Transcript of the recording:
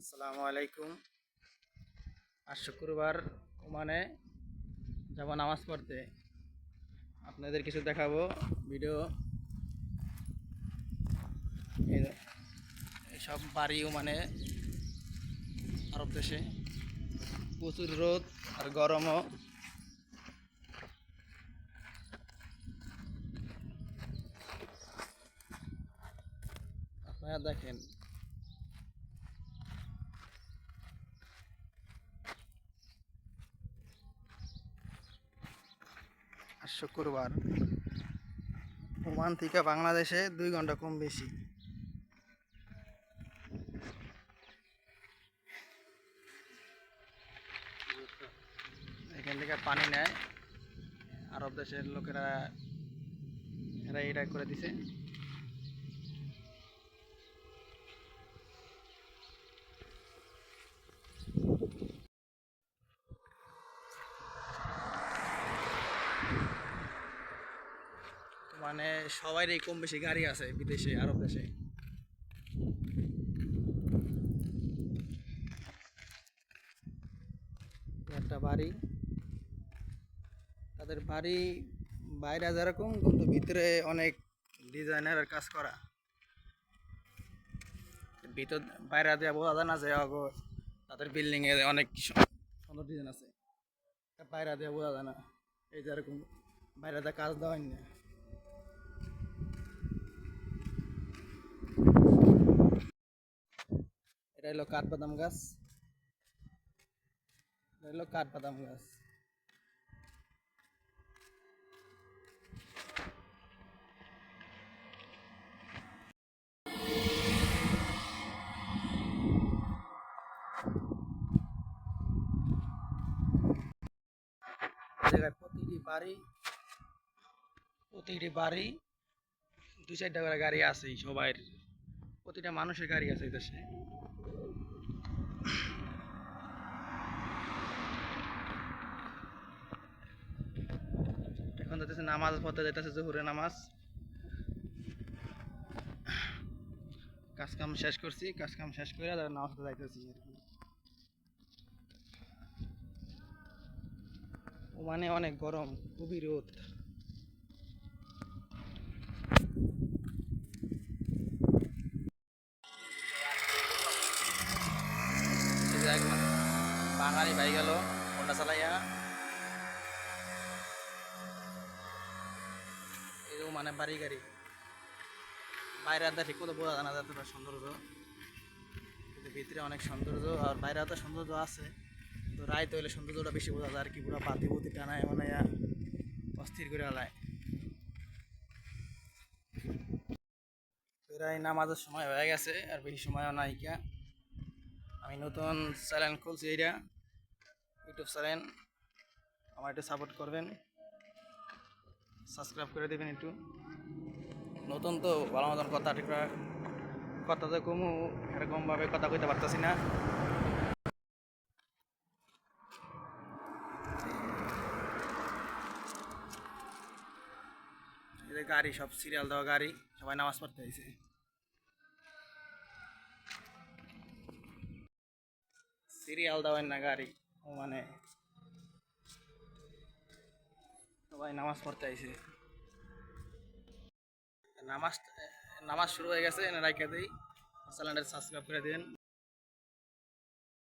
আসসালামু আলাইকুম। আজ শুক্রবার ওমানে যাব নামাজ পড়তে। আপনাদের কিছু দেখাবো ভিডিও। এইসব বাড়ি ওমানে, আরব দেশে প্রচুর রোদ আর গরমও। আপনারা দেখেন, আজ শুক্রবার ওমান থেকে বাংলাদেশে 2 ঘন্টা কম বেশি। এখান থেকে পানি নেয় আরব দেশের লোকেরা, এরা এটা করে দিছে। মানে সবারই কম বেশি গাড়ি আছে বিদেশে, আরব দেশে। একটা বাড়ি, তাদের বাড়ি বাইরে যেরকম কিন্তু ভিতরে অনেক ডিজাইনের কাজ করা। ভিতর বাইরে দিয়ে বোঝা যায় না যে তাদের বিল্ডিং এ অনেক সুন্দর ডিজাইন আছে, বাইরে দিয়ে বোঝা যায় না। এই যেরকম বাইরে দিয়ে কাজ দেওয়া হয় না। এটা হলো কাঠবাদাম গাছ, এটা হলো কাঠবাদাম গাছ। এই জায়গায় প্রতিটি বাড়ি 2-4টা করে গাড়ি আছে সবাই, প্রতিটা মানুষের গাড়ি আছে এই দেশে। এখন যাইতেছে নামাজ পড়তে, যাইতেছে জোহরের নামাজ। কাজ কাম শেষ করছি, কাজ কাম শেষ করে নামাজ পড়তে যাইতেছি আর কি। ওমানে অনেক গরম, খুবই রোদ। এই যে একবার বাঙালি ভাই গেল হোন্ডা চালাইয়া। এই যে ওমানে বাড়ি গাড়ি বাইরে ঠিক মতো বোঝা যায় না যতটা সৌন্দর্য, কিন্তু ভিতরে অনেক সৌন্দর্য। আর বাইরে তো সৌন্দর্য আছে, কিন্তু রাইত হইলে সৌন্দর্যটা বেশি বোঝা যায় আর কি। পুরো বাতি বুতি টানায় মানে অস্থির করে আলায়। প্রায় নামাজের সময় হয়ে গেছে, আর বেশি সময়ও নাই কা। আমি নতুন চ্যানেল খুলছি, এইটা ইউটিউব চ্যানেল। আমার একটু সাপোর্ট করবেন, সাবস্ক্রাইব করে দেবেন একটু। নতুন তো ভালো মতন কথা তো কমু, এরকমভাবে কথা কইতে পারতেছি না। গাড়ি সব সিরিয়াল দেওয়া গাড়ি, সবাই নামাজ পড়তে আইছে। সিরিয়াল দেওয়ার না গাড়ি, ও মানে সবাই নামাজ পড়তে আইছে। নামাজ নামাজ শুরু হয়ে গেছে, রাইখা দিই। চ্যানেলটা সাবস্ক্রাইব করে দিন,